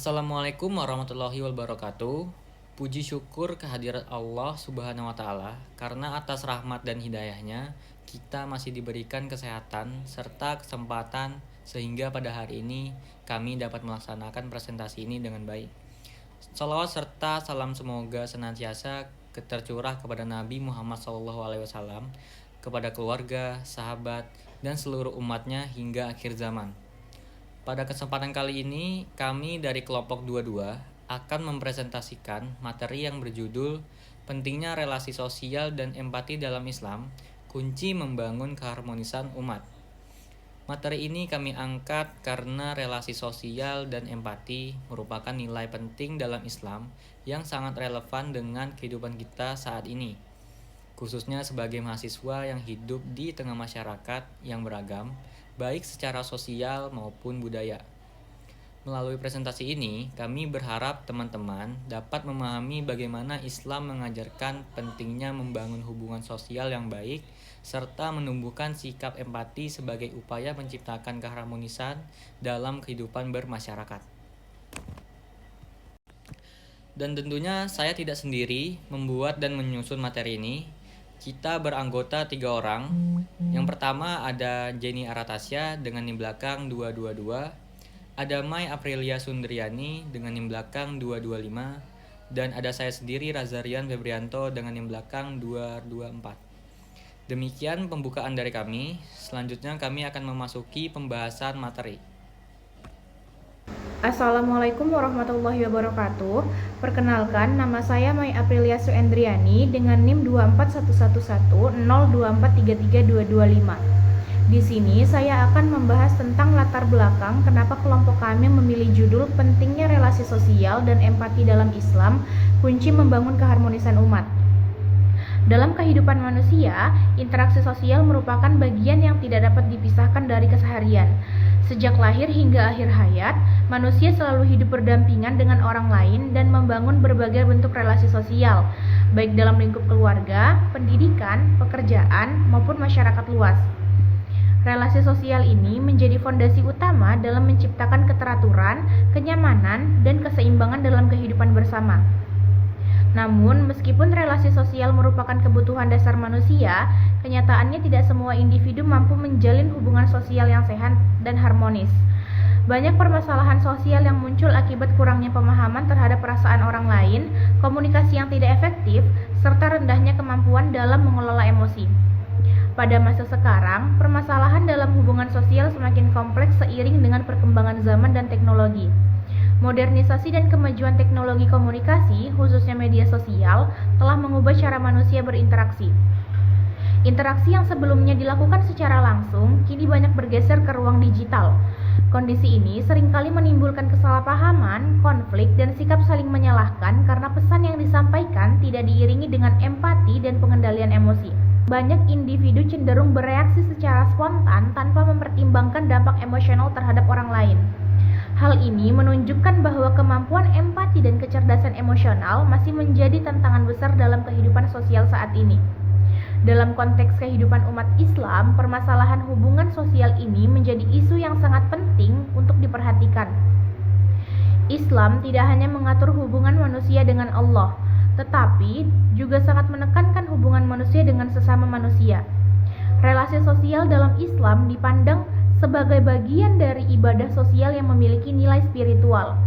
Assalamualaikum warahmatullahi wabarakatuh. Puji syukur kehadirat Allah Subhanahu wa Ta'ala, karena atas rahmat dan hidayahnya kita masih diberikan kesehatan serta kesempatan sehingga pada hari ini kami dapat melaksanakan presentasi ini dengan baik. Salawat serta salam semoga senantiasa tercurah kepada Nabi Muhammad SAW, kepada keluarga, sahabat, dan seluruh umatnya hingga akhir zaman. Pada kesempatan kali ini, kami dari kelompok 22 akan mempresentasikan materi yang berjudul Pentingnya Relasi Sosial dan Empati dalam Islam, Kunci Membangun Keharmonisan Umat. Materi ini kami angkat karena relasi sosial dan empati merupakan nilai penting dalam Islam yang sangat relevan dengan kehidupan kita saat ini, khususnya sebagai mahasiswa yang hidup di tengah masyarakat yang beragam, baik secara sosial maupun budaya. Melalui presentasi ini, kami berharap teman-teman dapat memahami bagaimana Islam mengajarkan pentingnya membangun hubungan sosial yang baik, serta menumbuhkan sikap empati sebagai upaya menciptakan keharmonisan dalam kehidupan bermasyarakat. Dan tentunya saya tidak sendiri membuat dan menyusun materi ini. Kita beranggota 3 orang. Yang pertama ada Jenny Aratasya dengan NIM belakang 222, ada Mai Aprilia Sundriani dengan NIM belakang 225, dan ada saya sendiri Razarian Febrianto dengan NIM belakang 224. Demikian pembukaan dari kami. Selanjutnya kami akan memasuki pembahasan materi. Assalamualaikum warahmatullahi wabarakatuh. Perkenalkan, nama saya Mai Aprilia Suendriani dengan NIM 2411102433225. Di sini saya akan membahas tentang latar belakang kenapa kelompok kami memilih judul Pentingnya Relasi Sosial dan Empati dalam Islam, Kunci Membangun Keharmonisan Umat. Dalam kehidupan manusia, interaksi sosial merupakan bagian yang tidak dapat dipisahkan dari keseharian. Sejak lahir hingga akhir hayat, manusia selalu hidup berdampingan dengan orang lain dan membangun berbagai bentuk relasi sosial, baik dalam lingkup keluarga, pendidikan, pekerjaan, maupun masyarakat luas. Relasi sosial ini menjadi fondasi utama dalam menciptakan keteraturan, kenyamanan, dan keseimbangan dalam kehidupan bersama. Namun, meskipun relasi sosial merupakan kebutuhan dasar manusia, kenyataannya tidak semua individu mampu menjalin hubungan sosial yang sehat dan harmonis. Banyak permasalahan sosial yang muncul akibat kurangnya pemahaman terhadap perasaan orang lain, komunikasi yang tidak efektif, serta rendahnya kemampuan dalam mengelola emosi. Pada masa sekarang, permasalahan dalam hubungan sosial semakin kompleks seiring dengan perkembangan zaman dan teknologi. Modernisasi dan kemajuan teknologi komunikasi, khususnya media sosial, telah mengubah cara manusia berinteraksi. Interaksi yang sebelumnya dilakukan secara langsung, kini banyak bergeser ke ruang digital. Kondisi ini seringkali menimbulkan kesalahpahaman, konflik, dan sikap saling menyalahkan karena pesan yang disampaikan tidak diiringi dengan empati dan pengendalian emosi. Banyak individu cenderung bereaksi secara spontan tanpa mempertimbangkan dampak emosional terhadap orang lain. Hal ini menunjukkan bahwa kemampuan empati dan kecerdasan emosional masih menjadi tantangan besar dalam kehidupan sosial saat ini. Dalam konteks kehidupan umat Islam, permasalahan hubungan sosial ini menjadi isu yang sangat penting untuk diperhatikan. Islam tidak hanya mengatur hubungan manusia dengan Allah, tetapi juga sangat menekankan hubungan manusia dengan sesama manusia. Relasi sosial dalam Islam dipandang sebagai bagian dari ibadah sosial yang memiliki nilai spiritual.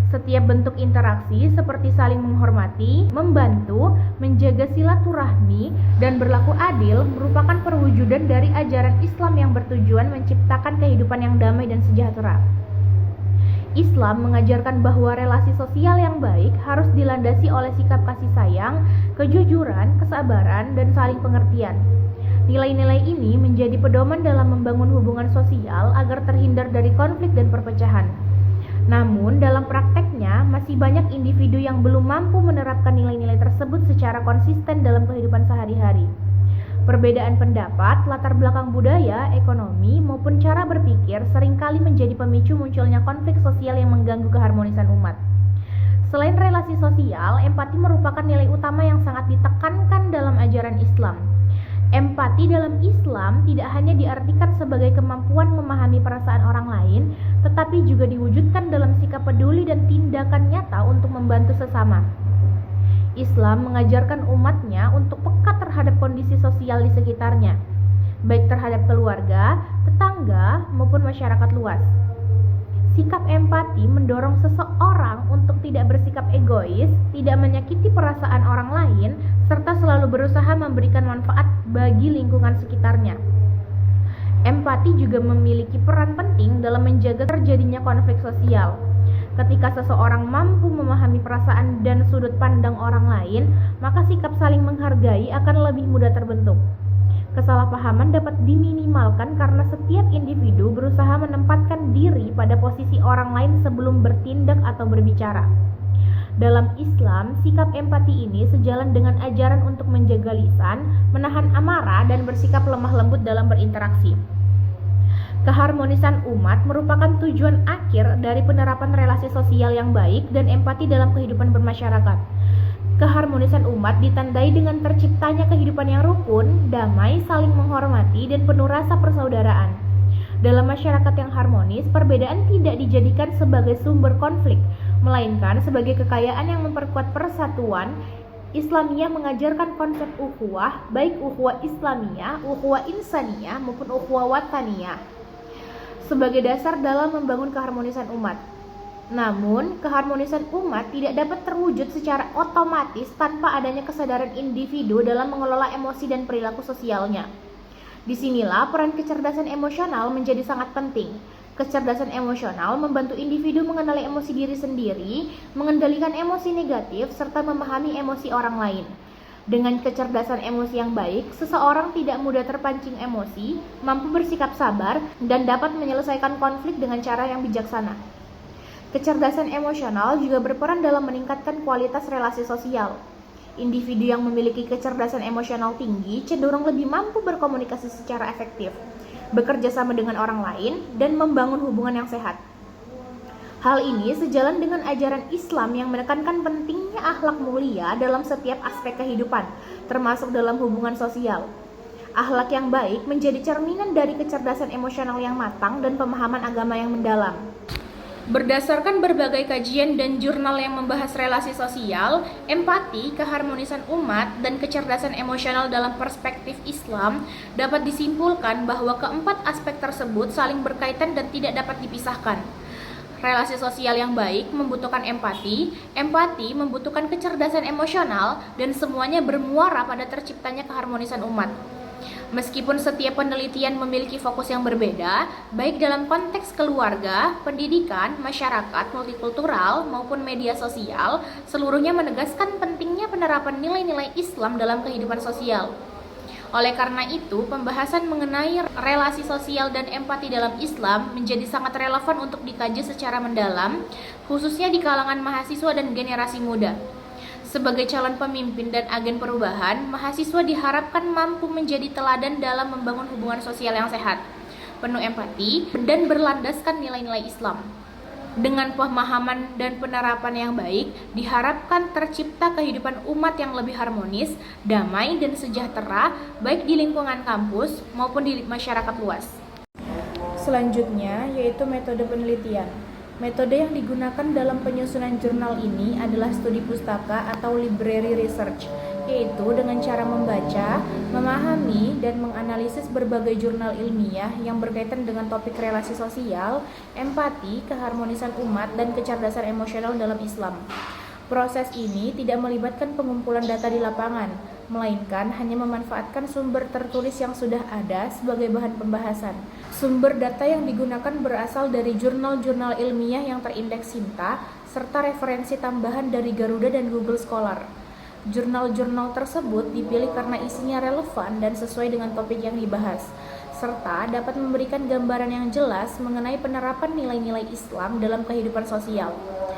Setiap bentuk interaksi seperti saling menghormati, membantu, menjaga silaturahmi, dan berlaku adil merupakan perwujudan dari ajaran Islam yang bertujuan menciptakan kehidupan yang damai dan sejahtera. Islam mengajarkan bahwa relasi sosial yang baik harus dilandasi oleh sikap kasih sayang, kejujuran, kesabaran, dan saling pengertian. Nilai-nilai ini menjadi pedoman dalam membangun hubungan sosial agar terhindar dari konflik dan perpecahan. Namun, dalam prakteknya, masih banyak individu yang belum mampu menerapkan nilai-nilai tersebut secara konsisten dalam kehidupan sehari-hari. Perbedaan pendapat, latar belakang budaya, ekonomi, maupun cara berpikir seringkali menjadi pemicu munculnya konflik sosial yang mengganggu keharmonisan umat. Selain relasi sosial, empati merupakan nilai utama yang sangat ditekankan dalam ajaran Islam. Empati dalam Islam tidak hanya diartikan sebagai kemampuan memahami perasaan orang lain, tetapi juga diwujudkan dalam sikap peduli dan tindakan nyata untuk membantu sesama. Islam mengajarkan umatnya untuk peka terhadap kondisi sosial di sekitarnya, baik terhadap keluarga, tetangga, maupun masyarakat luas. Sikap empati mendorong seseorang untuk tidak bersikap egois, tidak menyakiti perasaan orang lain, serta selalu berusaha memberikan manfaat bagi lingkungan sekitarnya. Empati juga memiliki peran penting dalam menjaga terjadinya konflik sosial. Ketika seseorang mampu memahami perasaan dan sudut pandang orang lain, maka sikap saling menghargai akan lebih mudah terbentuk. Kesalahpahaman dapat diminimalkan karena setiap individu berusaha menempatkan diri pada posisi orang lain sebelum bertindak atau berbicara. Dalam Islam, sikap empati ini sejalan dengan ajaran untuk menjaga lisan, menahan amarah, dan bersikap lemah lembut dalam berinteraksi. Keharmonisan umat merupakan tujuan akhir dari penerapan relasi sosial yang baik dan empati dalam kehidupan bermasyarakat. Keharmonisan umat ditandai dengan terciptanya kehidupan yang rukun, damai, saling menghormati, dan penuh rasa persaudaraan. Dalam masyarakat yang harmonis, perbedaan tidak dijadikan sebagai sumber konflik, melainkan sebagai kekayaan yang memperkuat persatuan. Islamiyah mengajarkan konsep ukhuwah, baik ukhuwah Islamiyah, ukhuwah Insaniyah, maupun ukhuwah Wataniyah, sebagai dasar dalam membangun keharmonisan umat. Namun, keharmonisan umat tidak dapat terwujud secara otomatis tanpa adanya kesadaran individu dalam mengelola emosi dan perilaku sosialnya. Disinilah peran kecerdasan emosional menjadi sangat penting. Kecerdasan emosional membantu individu mengenali emosi diri sendiri, mengendalikan emosi negatif, serta memahami emosi orang lain. Dengan kecerdasan emosi yang baik, seseorang tidak mudah terpancing emosi, mampu bersikap sabar, dan dapat menyelesaikan konflik dengan cara yang bijaksana. Kecerdasan emosional juga berperan dalam meningkatkan kualitas relasi sosial. Individu yang memiliki kecerdasan emosional tinggi cenderung lebih mampu berkomunikasi secara efektif, bekerja sama dengan orang lain, dan membangun hubungan yang sehat. Hal ini sejalan dengan ajaran Islam yang menekankan pentingnya akhlak mulia dalam setiap aspek kehidupan, termasuk dalam hubungan sosial. Akhlak yang baik menjadi cerminan dari kecerdasan emosional yang matang dan pemahaman agama yang mendalam. Berdasarkan berbagai kajian dan jurnal yang membahas relasi sosial, empati, keharmonisan umat, dan kecerdasan emosional dalam perspektif Islam, dapat disimpulkan bahwa keempat aspek tersebut saling berkaitan dan tidak dapat dipisahkan. Relasi sosial yang baik membutuhkan empati, empati membutuhkan kecerdasan emosional, dan semuanya bermuara pada terciptanya keharmonisan umat. Meskipun setiap penelitian memiliki fokus yang berbeda, baik dalam konteks keluarga, pendidikan, masyarakat, multikultural, maupun media sosial, seluruhnya menegaskan pentingnya penerapan nilai-nilai Islam dalam kehidupan sosial. Oleh karena itu, pembahasan mengenai relasi sosial dan empati dalam Islam menjadi sangat relevan untuk dikaji secara mendalam, khususnya di kalangan mahasiswa dan generasi muda. Sebagai calon pemimpin dan agen perubahan, mahasiswa diharapkan mampu menjadi teladan dalam membangun hubungan sosial yang sehat, penuh empati, dan berlandaskan nilai-nilai Islam. Dengan pemahaman dan penerapan yang baik, diharapkan tercipta kehidupan umat yang lebih harmonis, damai, dan sejahtera, baik di lingkungan kampus maupun di masyarakat luas. Selanjutnya, yaitu metode penelitian. Metode yang digunakan dalam penyusunan jurnal ini adalah studi pustaka atau library research, yaitu dengan cara membaca, memahami, dan menganalisis berbagai jurnal ilmiah yang berkaitan dengan topik relasi sosial, empati, keharmonisan umat, dan kecerdasan emosional dalam Islam. Proses ini tidak melibatkan pengumpulan data di lapangan, melainkan hanya memanfaatkan sumber tertulis yang sudah ada sebagai bahan pembahasan. Sumber data yang digunakan berasal dari jurnal-jurnal ilmiah yang terindeks Sinta, serta referensi tambahan dari Garuda dan Google Scholar. Jurnal-jurnal tersebut dipilih karena isinya relevan dan sesuai dengan topik yang dibahas, serta dapat memberikan gambaran yang jelas mengenai penerapan nilai-nilai Islam dalam kehidupan sosial.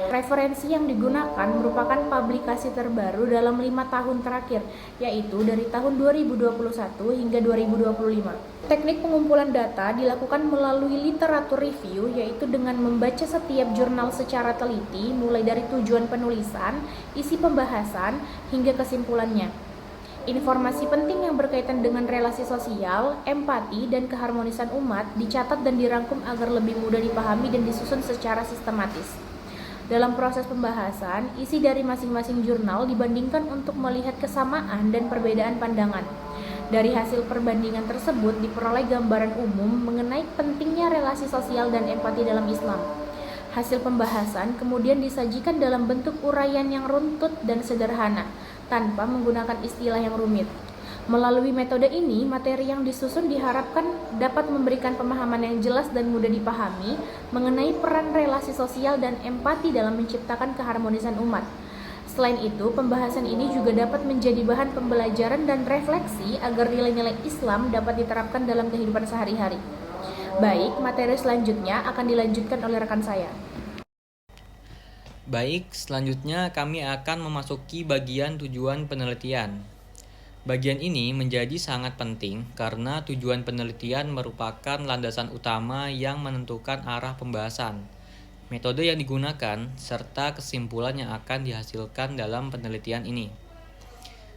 Referensi yang digunakan merupakan publikasi terbaru dalam 5 tahun terakhir, yaitu dari tahun 2021 hingga 2025. Teknik pengumpulan data dilakukan melalui literatur review, yaitu dengan membaca setiap jurnal secara teliti, mulai dari tujuan penulisan, isi pembahasan, hingga kesimpulannya. Informasi penting yang berkaitan dengan relasi sosial, empati, dan keharmonisan umat dicatat dan dirangkum agar lebih mudah dipahami dan disusun secara sistematis. Dalam proses pembahasan, isi dari masing-masing jurnal dibandingkan untuk melihat kesamaan dan perbedaan pandangan. Dari hasil perbandingan tersebut diperoleh gambaran umum mengenai pentingnya relasi sosial dan empati dalam Islam. Hasil pembahasan kemudian disajikan dalam bentuk uraian yang runtut dan sederhana, tanpa menggunakan istilah yang rumit. Melalui metode ini, materi yang disusun diharapkan dapat memberikan pemahaman yang jelas dan mudah dipahami mengenai peran relasi sosial dan empati dalam menciptakan keharmonisan umat. Selain itu, pembahasan ini juga dapat menjadi bahan pembelajaran dan refleksi agar nilai-nilai Islam dapat diterapkan dalam kehidupan sehari-hari. Baik, materi selanjutnya akan dilanjutkan oleh rekan saya. Baik, selanjutnya kami akan memasuki bagian tujuan penelitian. Bagian ini menjadi sangat penting karena tujuan penelitian merupakan landasan utama yang menentukan arah pembahasan, metode yang digunakan, serta kesimpulan yang akan dihasilkan dalam penelitian ini.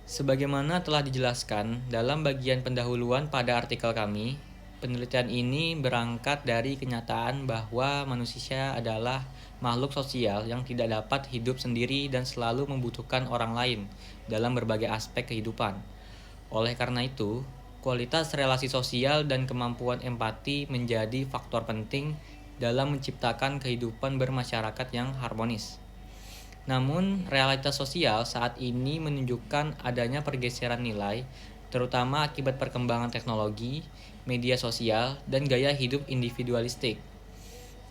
Sebagaimana telah dijelaskan dalam bagian pendahuluan pada artikel kami, penelitian ini berangkat dari kenyataan bahwa manusia adalah makhluk sosial yang tidak dapat hidup sendiri dan selalu membutuhkan orang lain dalam berbagai aspek kehidupan. Oleh karena itu, kualitas relasi sosial dan kemampuan empati menjadi faktor penting dalam menciptakan kehidupan bermasyarakat yang harmonis. Namun, realitas sosial saat ini menunjukkan adanya pergeseran nilai, terutama akibat perkembangan teknologi, media sosial, dan gaya hidup individualistik.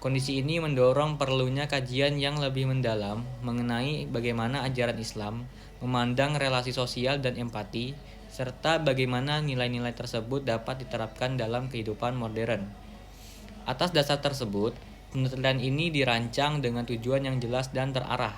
Kondisi ini mendorong perlunya kajian yang lebih mendalam mengenai bagaimana ajaran Islam memandang relasi sosial dan empati, serta bagaimana nilai-nilai tersebut dapat diterapkan dalam kehidupan modern. Atas dasar tersebut, penelitian ini dirancang dengan tujuan yang jelas dan terarah.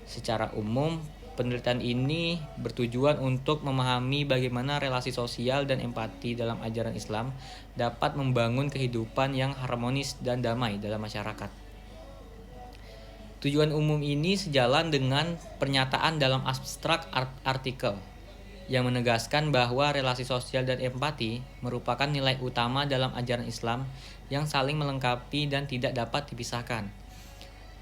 Secara umum, penelitian ini bertujuan untuk memahami bagaimana relasi sosial dan empati dalam ajaran Islam dapat membangun kehidupan yang harmonis dan damai dalam masyarakat. Tujuan umum ini sejalan dengan pernyataan dalam abstrak artikel yang menegaskan bahwa relasi sosial dan empati merupakan nilai utama dalam ajaran Islam yang saling melengkapi dan tidak dapat dipisahkan.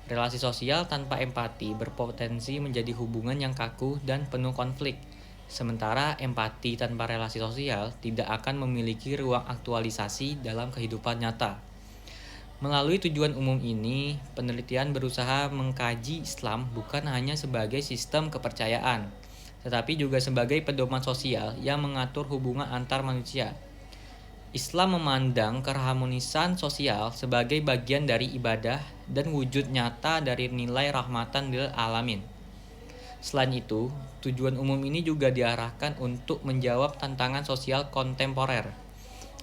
Relasi sosial tanpa empati berpotensi menjadi hubungan yang kaku dan penuh konflik, sementara empati tanpa relasi sosial tidak akan memiliki ruang aktualisasi dalam kehidupan nyata. Melalui tujuan umum ini, penelitian berusaha mengkaji Islam bukan hanya sebagai sistem kepercayaan, tetapi juga sebagai pedoman sosial yang mengatur hubungan antar manusia. Islam memandang keharmonisan sosial sebagai bagian dari ibadah dan wujud nyata dari nilai rahmatan lil alamin. Selain itu, tujuan umum ini juga diarahkan untuk menjawab tantangan sosial kontemporer,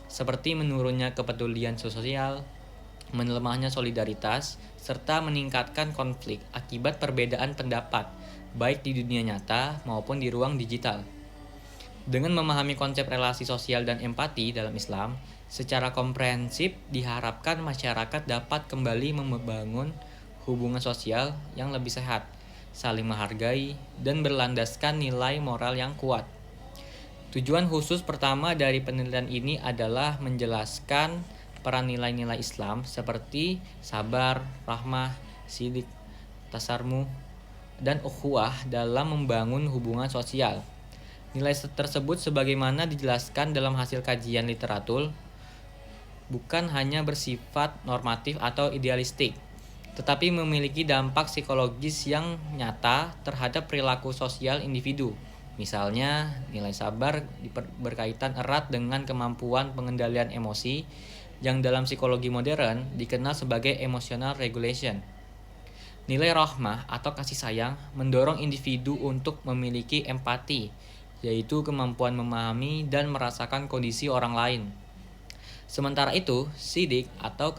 seperti menurunnya kepedulian sosial, melemahnya solidaritas, serta meningkatkan konflik akibat perbedaan pendapat, baik di dunia nyata maupun di ruang digital. Dengan memahami konsep relasi sosial dan empati dalam Islam, secara komprehensif diharapkan masyarakat dapat kembali membangun hubungan sosial yang lebih sehat, saling menghargai, dan berlandaskan nilai moral yang kuat. Tujuan khusus pertama dari penelitian ini adalah menjelaskan peran nilai-nilai Islam seperti sabar, rahmah, sidik, tasarmuh, dan ukhuwah dalam membangun hubungan sosial. Nilai tersebut sebagaimana dijelaskan dalam hasil kajian literatur bukan hanya bersifat normatif atau idealistik, tetapi memiliki dampak psikologis yang nyata terhadap perilaku sosial individu. Misalnya, nilai sabar berkaitan erat dengan kemampuan pengendalian emosi yang dalam psikologi modern dikenal sebagai emotional regulation. Nilai rahmah atau kasih sayang mendorong individu untuk memiliki empati, yaitu kemampuan memahami dan merasakan kondisi orang lain. Sementara itu, sidik atau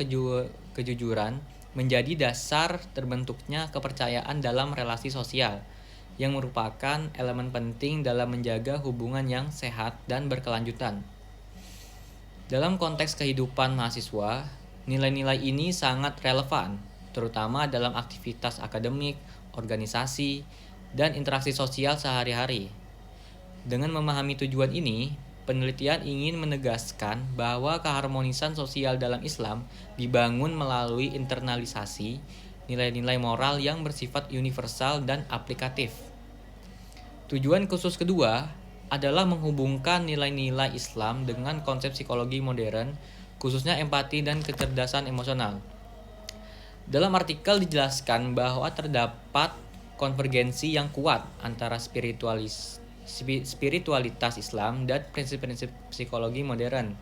kejujuran menjadi dasar terbentuknya kepercayaan dalam relasi sosial, yang merupakan elemen penting dalam menjaga hubungan yang sehat dan berkelanjutan. Dalam konteks kehidupan mahasiswa, nilai-nilai ini sangat relevan, terutama dalam aktivitas akademik, organisasi, dan interaksi sosial sehari-hari. Dengan memahami tujuan ini, penelitian ingin menegaskan bahwa keharmonisan sosial dalam Islam dibangun melalui internalisasi nilai-nilai moral yang bersifat universal dan aplikatif. Tujuan khusus kedua adalah menghubungkan nilai-nilai Islam dengan konsep psikologi modern, khususnya empati dan kecerdasan emosional. Dalam artikel dijelaskan bahwa terdapat konvergensi yang kuat antara spiritualitas Islam dan prinsip-prinsip psikologi modern.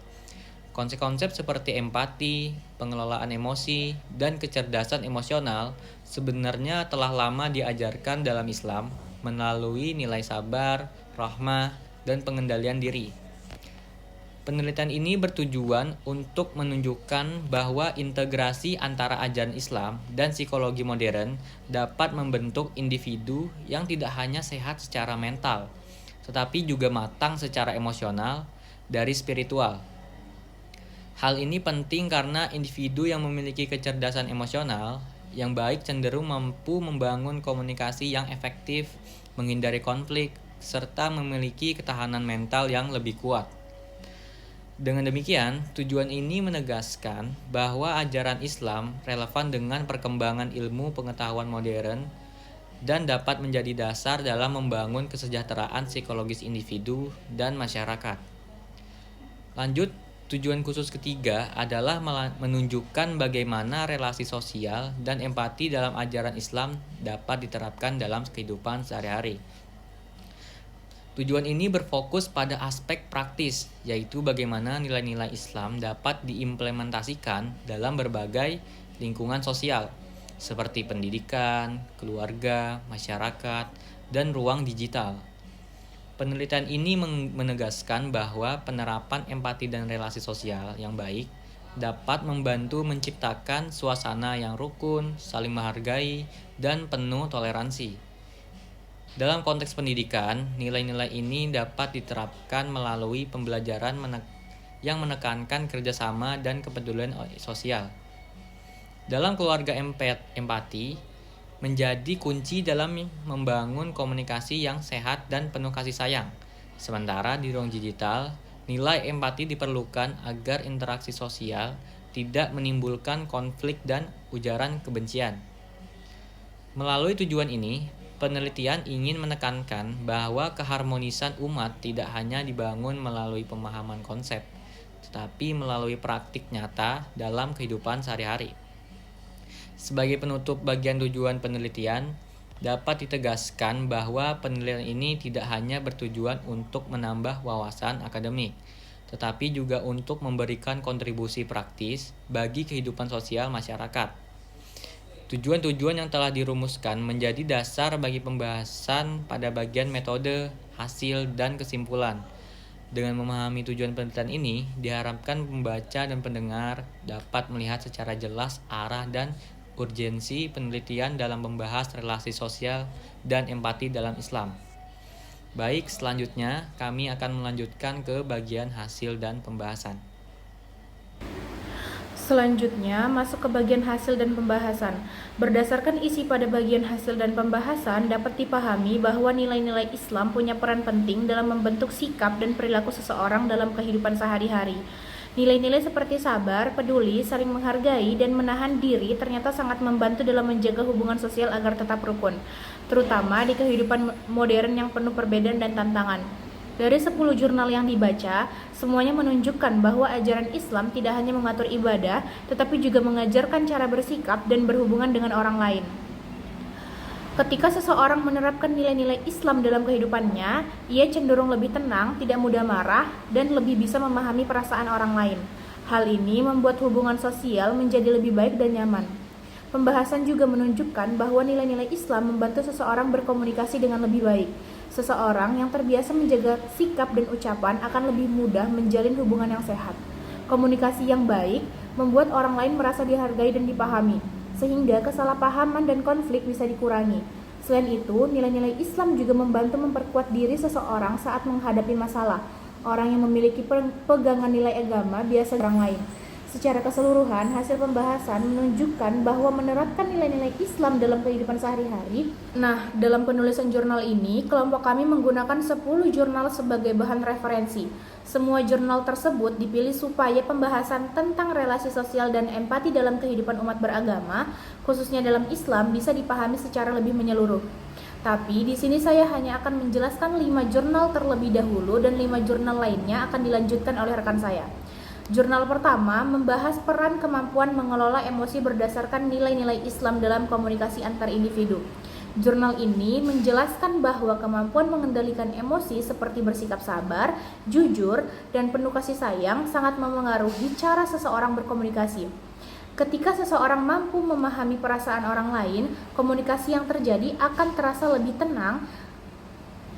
Konsep-konsep seperti empati, pengelolaan emosi, dan kecerdasan emosional sebenarnya telah lama diajarkan dalam Islam melalui nilai sabar, rahmah, dan pengendalian diri. Penelitian ini bertujuan untuk menunjukkan bahwa integrasi antara ajaran Islam dan psikologi modern dapat membentuk individu yang tidak hanya sehat secara mental, tetapi juga matang secara emosional dari spiritual. Hal ini penting karena individu yang memiliki kecerdasan emosional yang baik cenderung mampu membangun komunikasi yang efektif, menghindari konflik, serta memiliki ketahanan mental yang lebih kuat. Dengan demikian, tujuan ini menegaskan bahwa ajaran Islam relevan dengan perkembangan ilmu pengetahuan modern dan dapat menjadi dasar dalam membangun kesejahteraan psikologis individu dan masyarakat. Lanjut, tujuan khusus ketiga adalah menunjukkan bagaimana relasi sosial dan empati dalam ajaran Islam dapat diterapkan dalam kehidupan sehari-hari. Tujuan ini berfokus pada aspek praktis, yaitu bagaimana nilai-nilai Islam dapat diimplementasikan dalam berbagai lingkungan sosial, seperti pendidikan, keluarga, masyarakat, dan ruang digital. Penelitian ini menegaskan bahwa penerapan empati dan relasi sosial yang baik dapat membantu menciptakan suasana yang rukun, saling menghargai, dan penuh toleransi. Dalam konteks pendidikan, nilai-nilai ini dapat diterapkan melalui pembelajaran yang menekankan kerjasama dan kepedulian sosial. Dalam keluarga, empati menjadi kunci dalam membangun komunikasi yang sehat dan penuh kasih sayang. Sementara di ruang digital, nilai empati diperlukan agar interaksi sosial tidak menimbulkan konflik dan ujaran kebencian. Melalui tujuan ini, penelitian ingin menekankan bahwa keharmonisan umat tidak hanya dibangun melalui pemahaman konsep, tetapi melalui praktik nyata dalam kehidupan sehari-hari. Sebagai penutup bagian tujuan penelitian, dapat ditegaskan bahwa penelitian ini tidak hanya bertujuan untuk menambah wawasan akademik, tetapi juga untuk memberikan kontribusi praktis bagi kehidupan sosial masyarakat. Tujuan-tujuan yang telah dirumuskan menjadi dasar bagi pembahasan pada bagian metode, hasil, dan kesimpulan. Dengan memahami tujuan penelitian ini, diharapkan pembaca dan pendengar dapat melihat secara jelas arah dan urgensi penelitian dalam membahas relasi sosial dan empati dalam Islam. Baik, selanjutnya kami akan melanjutkan ke bagian hasil dan pembahasan. Selanjutnya, masuk ke bagian hasil dan pembahasan. Berdasarkan isi pada bagian hasil dan pembahasan, dapat dipahami bahwa nilai-nilai Islam punya peran penting dalam membentuk sikap dan perilaku seseorang dalam kehidupan sehari-hari. Nilai-nilai seperti sabar, peduli, saling menghargai, dan menahan diri ternyata sangat membantu dalam menjaga hubungan sosial agar tetap rukun, terutama di kehidupan modern yang penuh perbedaan dan tantangan. Dari 10 jurnal yang dibaca, semuanya menunjukkan bahwa ajaran Islam tidak hanya mengatur ibadah, tetapi juga mengajarkan cara bersikap dan berhubungan dengan orang lain. Ketika seseorang menerapkan nilai-nilai Islam dalam kehidupannya, ia cenderung lebih tenang, tidak mudah marah, dan lebih bisa memahami perasaan orang lain. Hal ini membuat hubungan sosial menjadi lebih baik dan nyaman. Pembahasan juga menunjukkan bahwa nilai-nilai Islam membantu seseorang berkomunikasi dengan lebih baik. Seseorang yang terbiasa menjaga sikap dan ucapan akan lebih mudah menjalin hubungan yang sehat. Komunikasi yang baik membuat orang lain merasa dihargai dan dipahami, sehingga kesalahpahaman dan konflik bisa dikurangi. Selain itu, nilai-nilai Islam juga membantu memperkuat diri seseorang saat menghadapi masalah. Orang yang memiliki pegangan nilai agama biasa orang lain, Secara keseluruhan, hasil pembahasan menunjukkan bahwa menerapkan nilai-nilai Islam dalam kehidupan sehari-hari. Nah, dalam penulisan jurnal ini, kelompok kami menggunakan 10 jurnal sebagai bahan referensi. Semua jurnal tersebut dipilih supaya pembahasan tentang relasi sosial dan empati dalam kehidupan umat beragama, khususnya dalam Islam, bisa dipahami secara lebih menyeluruh. Tapi di sini saya hanya akan menjelaskan 5 jurnal terlebih dahulu dan 5 jurnal lainnya akan dilanjutkan oleh rekan saya. Jurnal pertama membahas peran kemampuan mengelola emosi berdasarkan nilai-nilai Islam dalam komunikasi antar individu. Jurnal ini menjelaskan bahwa kemampuan mengendalikan emosi seperti bersikap sabar, jujur, dan penuh kasih sayang sangat memengaruhi cara seseorang berkomunikasi. Ketika seseorang mampu memahami perasaan orang lain, komunikasi yang terjadi akan terasa lebih tenang,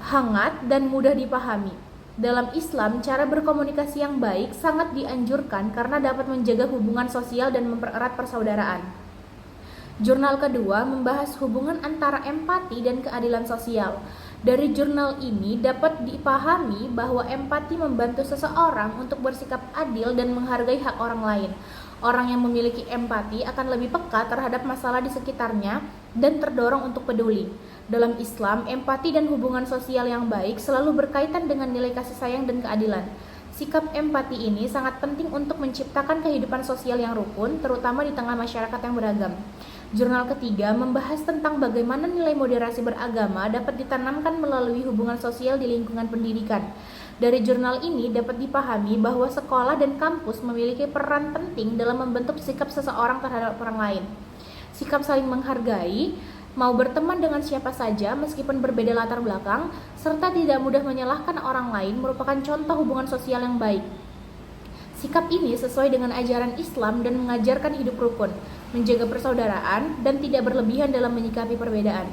hangat, dan mudah dipahami. Dalam Islam, cara berkomunikasi yang baik sangat dianjurkan karena dapat menjaga hubungan sosial dan mempererat persaudaraan. Jurnal kedua membahas hubungan antara empati dan keadilan sosial. Dari jurnal ini dapat dipahami bahwa empati membantu seseorang untuk bersikap adil dan menghargai hak orang lain. Orang yang memiliki empati akan lebih peka terhadap masalah di sekitarnya dan terdorong untuk peduli. Dalam Islam, empati dan hubungan sosial yang baik selalu berkaitan dengan nilai kasih sayang dan keadilan. Sikap empati ini sangat penting untuk menciptakan kehidupan sosial yang rukun, terutama di tengah masyarakat yang beragam. Jurnal ketiga membahas tentang bagaimana nilai moderasi beragama dapat ditanamkan melalui hubungan sosial di lingkungan pendidikan. Dari jurnal ini dapat dipahami bahwa sekolah dan kampus memiliki peran penting dalam membentuk sikap seseorang terhadap orang lain. Sikap saling menghargai, mau berteman dengan siapa saja meskipun berbeda latar belakang, serta tidak mudah menyalahkan orang lain merupakan contoh hubungan sosial yang baik. Sikap ini sesuai dengan ajaran Islam dan mengajarkan hidup rukun, menjaga persaudaraan, dan tidak berlebihan dalam menyikapi perbedaan.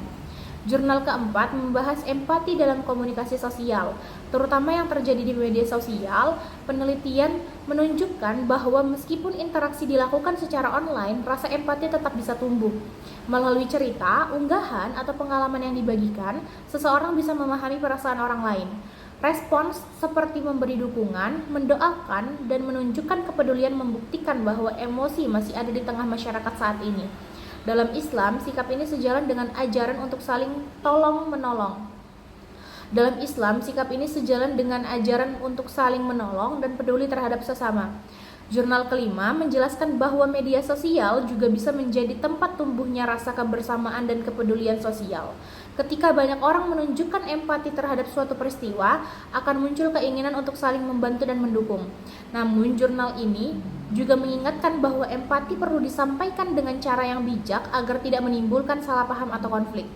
Jurnal keempat membahas empati dalam komunikasi sosial, terutama yang terjadi di media sosial. Penelitian menunjukkan bahwa meskipun interaksi dilakukan secara online, rasa empati tetap bisa tumbuh. Melalui cerita, unggahan, atau pengalaman yang dibagikan, seseorang bisa memahami perasaan orang lain. Respons seperti memberi dukungan, mendoakan, dan menunjukkan kepedulian membuktikan bahwa emosi masih ada di tengah masyarakat saat ini. Dalam Islam, sikap ini sejalan dengan ajaran untuk saling tolong-menolong. Dan peduli terhadap sesama. Jurnal kelima menjelaskan bahwa media sosial juga bisa menjadi tempat tumbuhnya rasa kebersamaan dan kepedulian sosial. Ketika banyak orang menunjukkan empati terhadap suatu peristiwa, akan muncul keinginan untuk saling membantu dan mendukung. Namun, jurnal ini juga mengingatkan bahwa empati perlu disampaikan dengan cara yang bijak agar tidak menimbulkan salah paham atau konflik.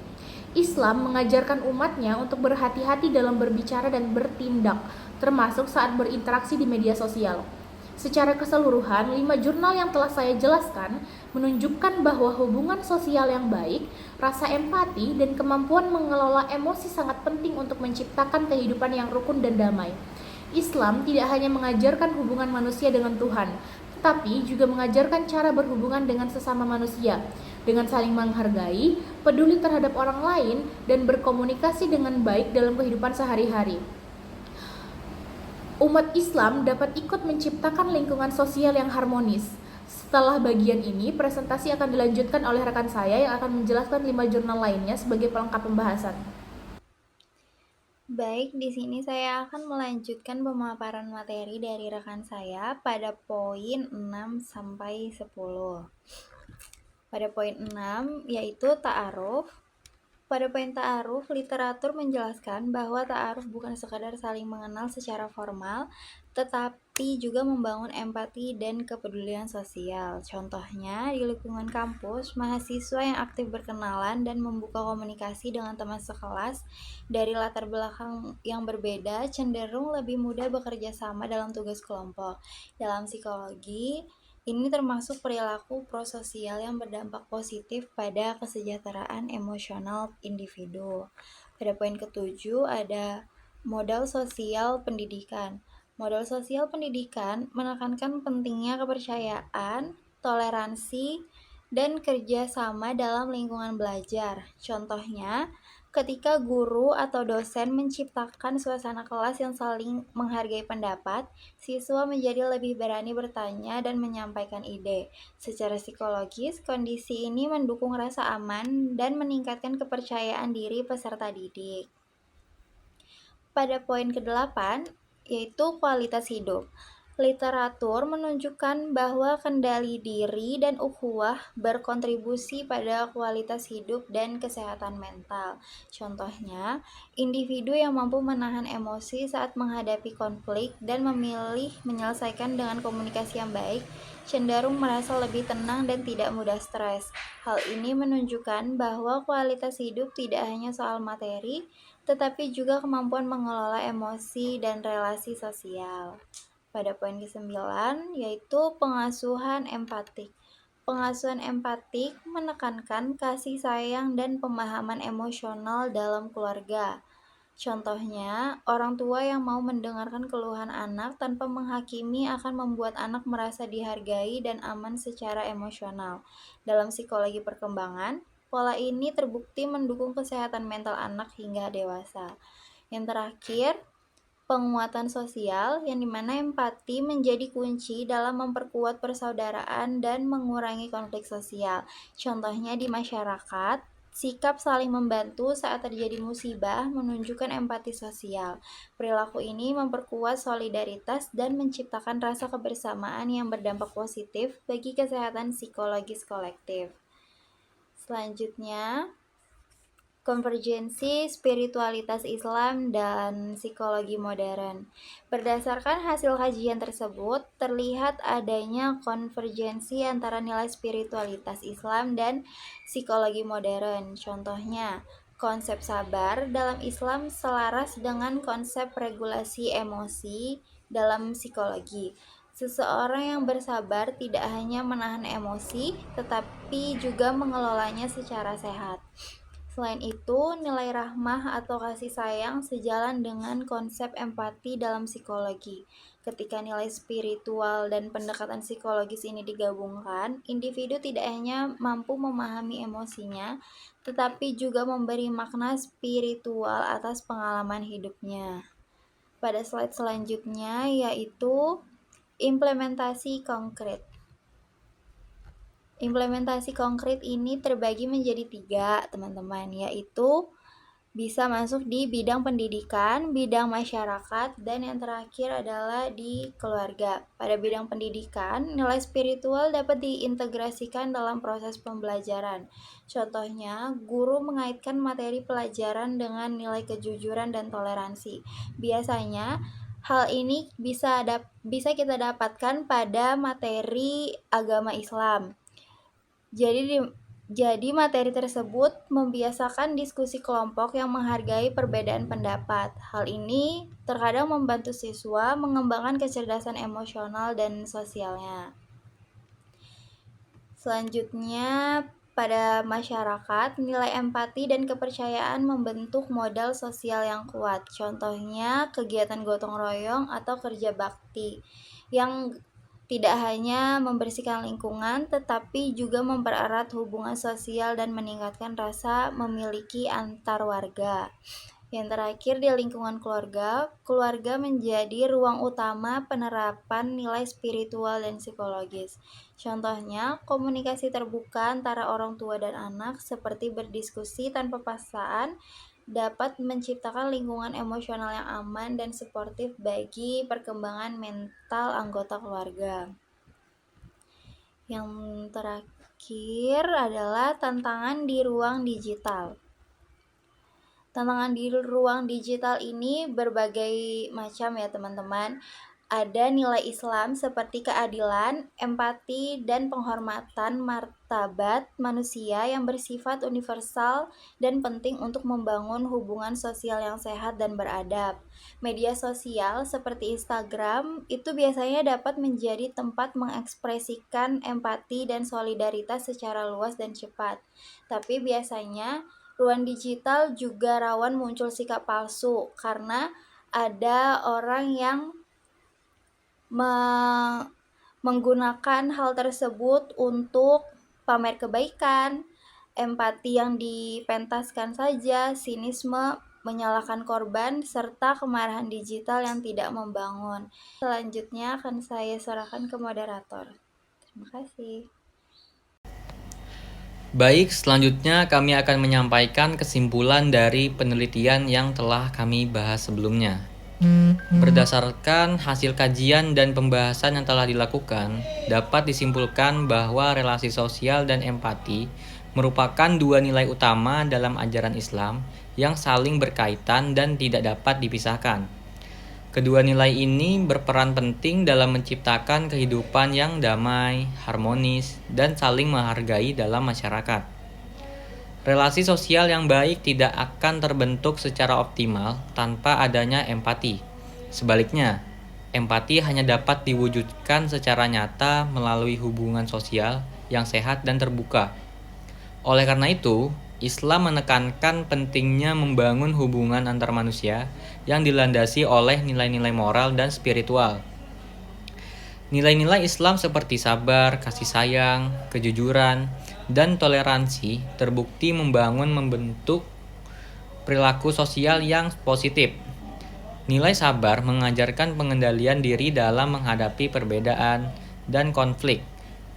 Islam mengajarkan umatnya untuk berhati-hati dalam berbicara dan bertindak, termasuk saat berinteraksi di media sosial. Secara keseluruhan, 5 jurnal yang telah saya jelaskan menunjukkan bahwa hubungan sosial yang baik, rasa empati, dan kemampuan mengelola emosi sangat penting untuk menciptakan kehidupan yang rukun dan damai. Islam tidak hanya mengajarkan hubungan manusia dengan Tuhan, tetapi juga mengajarkan cara berhubungan dengan sesama manusia, dengan saling menghargai, peduli terhadap orang lain, dan berkomunikasi dengan baik dalam kehidupan sehari-hari. Umat Islam dapat ikut menciptakan lingkungan sosial yang harmonis. Setelah bagian ini, presentasi akan dilanjutkan oleh rekan saya yang akan menjelaskan 5 jurnal lainnya sebagai pelengkap pembahasan. Baik, di sini saya akan melanjutkan pemaparan materi dari rekan saya pada poin 6 sampai 10. Pada poin 6 yaitu ta'aruf. Pada poin ta'aruf, literatur menjelaskan bahwa ta'aruf bukan sekadar saling mengenal secara formal, tetapi juga membangun empati dan kepedulian sosial. Contohnya, di lingkungan kampus, mahasiswa yang aktif berkenalan dan membuka komunikasi dengan teman sekelas dari latar belakang yang berbeda cenderung lebih mudah bekerja sama dalam tugas kelompok. Dalam psikologi, ini termasuk perilaku prososial yang berdampak positif pada kesejahteraan emosional individu. Pada poin ketujuh ada modal sosial pendidikan. Modal sosial pendidikan menekankan pentingnya kepercayaan, toleransi, dan kerja sama dalam lingkungan belajar. Contohnya, Ketika guru atau dosen menciptakan suasana kelas yang saling menghargai pendapat, siswa menjadi lebih berani bertanya dan menyampaikan ide. Secara psikologis, kondisi ini mendukung rasa aman dan meningkatkan kepercayaan diri peserta didik. Pada poin ke-8, yaitu kualitas hidup. Literatur menunjukkan bahwa kendali diri dan ukhuwah berkontribusi pada kualitas hidup dan kesehatan mental. Contohnya, individu yang mampu menahan emosi saat menghadapi konflik dan memilih menyelesaikan dengan komunikasi yang baik, cenderung merasa lebih tenang dan tidak mudah stres. Hal ini menunjukkan bahwa kualitas hidup tidak hanya soal materi, tetapi juga kemampuan mengelola emosi dan relasi sosial. Pada poin ke-9, yaitu pengasuhan empatik. Pengasuhan empatik menekankan kasih sayang dan pemahaman emosional dalam keluarga. Contohnya, orang tua yang mau mendengarkan keluhan anak tanpa menghakimi akan membuat anak merasa dihargai dan aman secara emosional. Dalam psikologi perkembangan, pola ini terbukti mendukung kesehatan mental anak hingga dewasa. Yang terakhir, penguatan sosial, yang dimana empati menjadi kunci dalam memperkuat persaudaraan dan mengurangi konflik sosial. Contohnya di masyarakat, sikap saling membantu saat terjadi musibah menunjukkan empati sosial. Perilaku ini memperkuat solidaritas dan menciptakan rasa kebersamaan yang berdampak positif bagi kesehatan psikologis kolektif. Selanjutnya, konvergensi spiritualitas Islam dan psikologi modern. Berdasarkan hasil kajian tersebut, terlihat adanya konvergensi antara nilai spiritualitas Islam dan psikologi modern. Contohnya, konsep sabar dalam Islam selaras dengan konsep regulasi emosi dalam psikologi. Seseorang yang bersabar tidak hanya menahan emosi, tetapi juga mengelolanya secara sehat. Selain itu, nilai rahmah atau kasih sayang sejalan dengan konsep empati dalam psikologi. Ketika nilai spiritual dan pendekatan psikologis ini digabungkan, individu tidak hanya mampu memahami emosinya, tetapi juga memberi makna spiritual atas pengalaman hidupnya. Pada slide selanjutnya, yaitu implementasi konkret. Implementasi konkret ini terbagi menjadi 3, teman-teman, yaitu bisa masuk di bidang pendidikan, bidang masyarakat, dan yang terakhir adalah di keluarga. Pada bidang pendidikan, nilai spiritual dapat diintegrasikan dalam proses pembelajaran. Contohnya, guru mengaitkan materi pelajaran dengan nilai kejujuran dan toleransi. Biasanya, hal ini bisa kita dapatkan pada materi agama Islam. Jadi materi tersebut membiasakan diskusi kelompok yang menghargai perbedaan pendapat. Hal ini terkadang membantu siswa mengembangkan kecerdasan emosional dan sosialnya. Selanjutnya, pada masyarakat, nilai empati dan kepercayaan membentuk modal sosial yang kuat. Contohnya, kegiatan gotong royong atau kerja bakti yang tidak hanya membersihkan lingkungan, tetapi juga mempererat hubungan sosial dan meningkatkan rasa memiliki antar warga. Yang terakhir, di lingkungan keluarga, keluarga menjadi ruang utama penerapan nilai spiritual dan psikologis. Contohnya, komunikasi terbuka antara orang tua dan anak seperti berdiskusi tanpa paksaan dapat menciptakan lingkungan emosional yang aman dan suportif bagi perkembangan mental anggota keluarga. Yang terakhir adalah tantangan di ruang digital. Tantangan di ruang digital ini berbagai macam ya, teman-teman. Ada nilai Islam seperti keadilan, empati, dan penghormatan martabat manusia yang bersifat universal dan penting untuk membangun hubungan sosial yang sehat dan beradab. Media sosial seperti Instagram itu biasanya dapat menjadi tempat mengekspresikan empati dan solidaritas secara luas dan cepat. Tapi biasanya ruang digital juga rawan muncul sikap palsu karena ada orang yang menggunakan hal tersebut untuk pamer kebaikan, empati yang dipentaskan saja, sinisme, menyalahkan korban, serta kemarahan digital yang tidak membangun. Selanjutnya akan saya serahkan ke moderator. Terima kasih. Baik, selanjutnya kami akan menyampaikan kesimpulan dari penelitian yang telah kami bahas sebelumnya. Berdasarkan hasil kajian dan pembahasan yang telah dilakukan, dapat disimpulkan bahwa relasi sosial dan empati merupakan dua nilai utama dalam ajaran Islam yang saling berkaitan dan tidak dapat dipisahkan. Kedua nilai ini berperan penting dalam menciptakan kehidupan yang damai, harmonis, dan saling menghargai dalam masyarakat. Relasi sosial yang baik tidak akan terbentuk secara optimal tanpa adanya empati. Sebaliknya, empati hanya dapat diwujudkan secara nyata melalui hubungan sosial yang sehat dan terbuka. Oleh karena itu, Islam menekankan pentingnya membangun hubungan antar manusia yang dilandasi oleh nilai-nilai moral dan spiritual. Nilai-nilai Islam seperti sabar, kasih sayang, kejujuran, dan toleransi terbukti membentuk perilaku sosial yang positif. Nilai sabar mengajarkan pengendalian diri dalam menghadapi perbedaan dan konflik.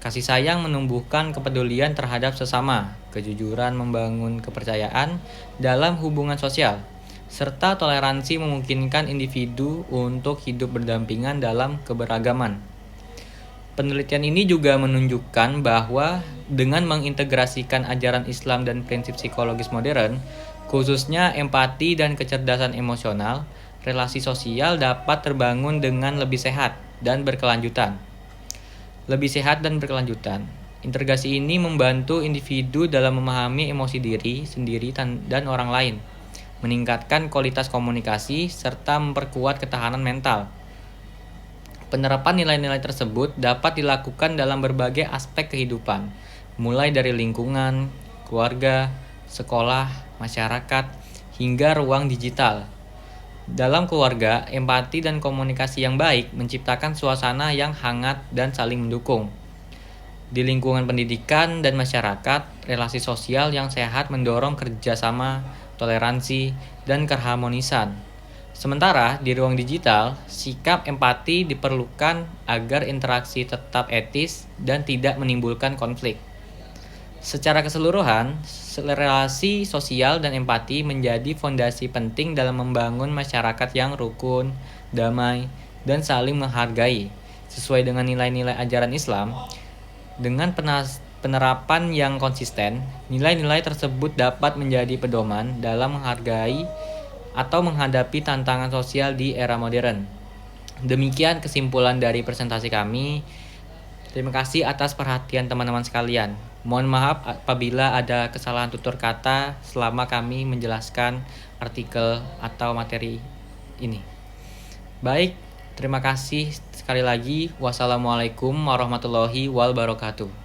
Kasih sayang menumbuhkan kepedulian terhadap sesama. Kejujuran membangun kepercayaan dalam hubungan sosial. Serta toleransi memungkinkan individu untuk hidup berdampingan dalam keberagaman. Penelitian ini juga menunjukkan bahwa dengan mengintegrasikan ajaran Islam dan prinsip psikologis modern, khususnya empati dan kecerdasan emosional, relasi sosial dapat terbangun dengan lebih sehat dan berkelanjutan. Integrasi ini membantu individu dalam memahami emosi diri sendiri dan orang lain, meningkatkan kualitas komunikasi, serta memperkuat ketahanan mental. Penerapan nilai-nilai tersebut dapat dilakukan dalam berbagai aspek kehidupan, mulai dari lingkungan, keluarga, sekolah, masyarakat, hingga ruang digital. Dalam keluarga, empati dan komunikasi yang baik menciptakan suasana yang hangat dan saling mendukung. Di lingkungan pendidikan dan masyarakat, relasi sosial yang sehat mendorong kerjasama, toleransi, dan keharmonisan. Sementara di ruang digital, sikap empati diperlukan agar interaksi tetap etis dan tidak menimbulkan konflik. Secara keseluruhan, relasi sosial dan empati menjadi fondasi penting dalam membangun masyarakat yang rukun, damai, dan saling menghargai. Sesuai dengan nilai-nilai ajaran Islam, dengan penerapan yang konsisten, nilai-nilai tersebut dapat menjadi pedoman dalam menghargai atau menghadapi tantangan sosial di era modern. Demikian kesimpulan dari presentasi kami. Terima kasih atas perhatian teman-teman sekalian. Mohon maaf apabila ada kesalahan tutur kata selama kami menjelaskan artikel atau materi ini. Baik, terima kasih sekali lagi. Wassalamualaikum warahmatullahi wabarakatuh.